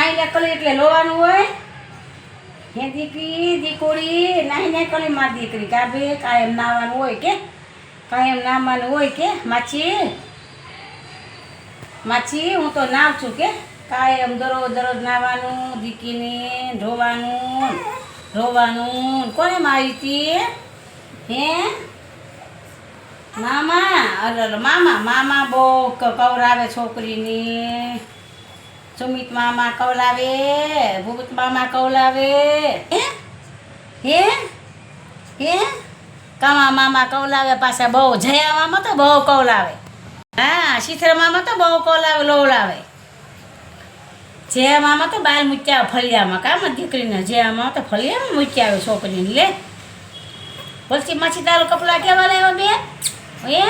નાઈને કલી એટલે લોવાનું હોય હે દીકરી દીકરી નાઈને કલી માર દીકરી કાબે કાયમ નાવાનું હોય કે કાયમ નાવાનું હોય કે માછી માછી હું તો નાવ છું કે કાયમ દરરોજ નાવાનું દીકરીને રોવાનું કોને મારી હતી હે મામા અરે મામા બહુ કવરાવે છોકરીને સુમિત મામા કવલાવે ભૂત મામા કવલાવે હે હે કામા મામા કવલાવે પાછા બહુ જયા મામા તો બહુ કવલાવે હા શીથર મામા તો બહુ કવલાવે લોવલાવે જયા મામા તો બાર મૂક્યા ફળિયામાં કામ દીકરીને જયા મામા તો ફળિયામાં મૂક્યા આવે છોકરીને લે બોલતી માછી તારું કપડા કેવા લાવ્યા બે એ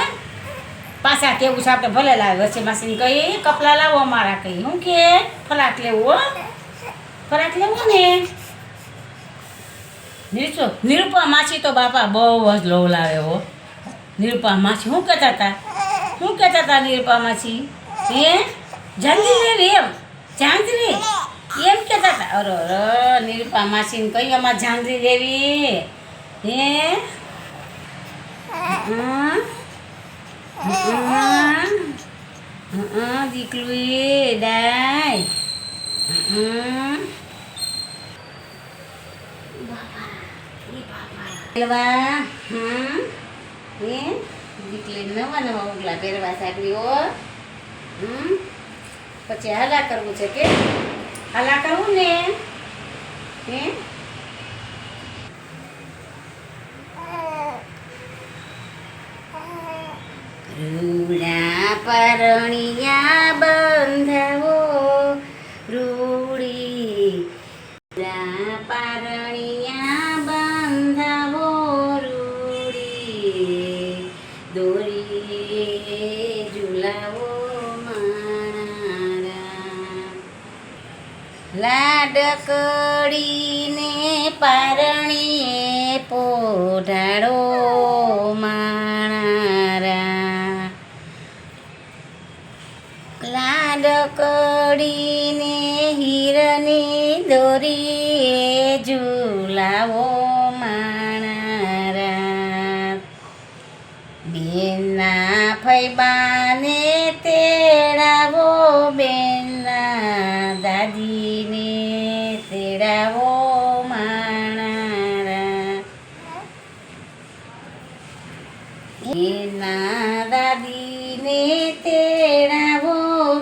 પાછા કેવું છે આપણે ભલે લાવે વચ્ચે માસીને કહી કપડા લાવો અમારા કહી હું કે ફરાક લેવું ને નિરૂપા માછી તો બાપા બહુ જ લોવ લાવે હો નિરૂપા માછી શું કહેતા હતા નિરૂપા માછી હે જાંજરી લેવી એમ જાંજરી એમ કહેતા હતા અરે નિરૂપા માસીને કહી અમારે જાંજરી લેવી હે દીકલું એ દાય દીકલી નવા ઉગલા પહેરવા સાગરીઓ પછી હાલા કરવું છે કે હાલા કરવું ને હે રૂડા પરણિયા બંધાવો રૂડી પારણિયા બંધાવો રૂડી દોરી ઝુલાવો મારા લાડકડીને પારણીએ પોઢાડો લાડકડીને હીરની દોરીએ ઝુલાવો માણારા બેનના ફૈબાને તેડાવો બેનના દાદીને તેડાવો માણારા બેનના દાદીને તેડાવો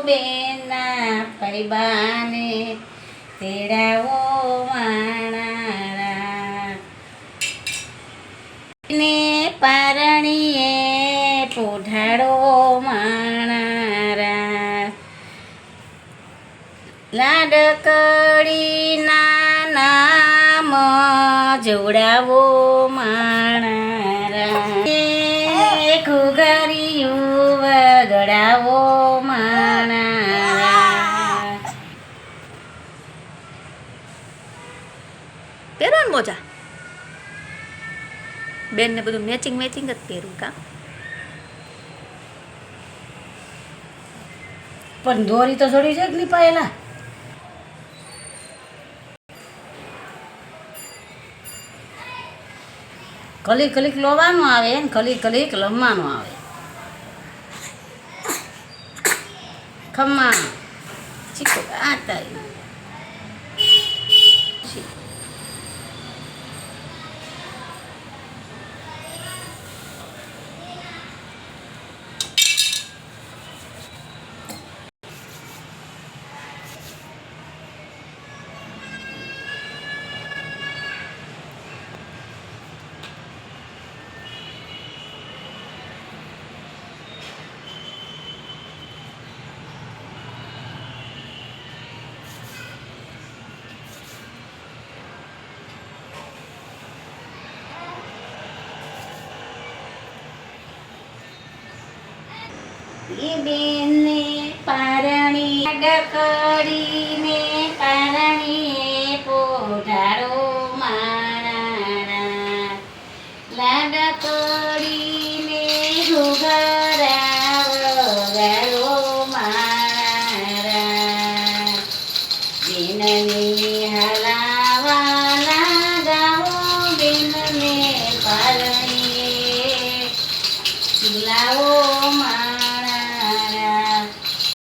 બેના પૈબાને તેડાવો માણારા ને પારણીએ પોઢાડો માણારા લાડકડીના નામ જોડાવો માણારા ઘુઘરિયું વગડાવો પહેરો ને મોજા બેનને બધું મેચિંગ જ પહેરું કા પણ દોરી તો થોડી છે જ નહીં પાયેલા કલીક લોવાનું આવે ને કલીક લમવાનું આવે ખમ્મા ચીકો આ તારી એ બેનને પારણી ડકડીને પારણીએ પોઢાડો માણારા લાડકડીને ઘુઘરા વગાડો માણારા બેનને હલાવાલા ગાવો બેનને પારણીએ ચૂલાવો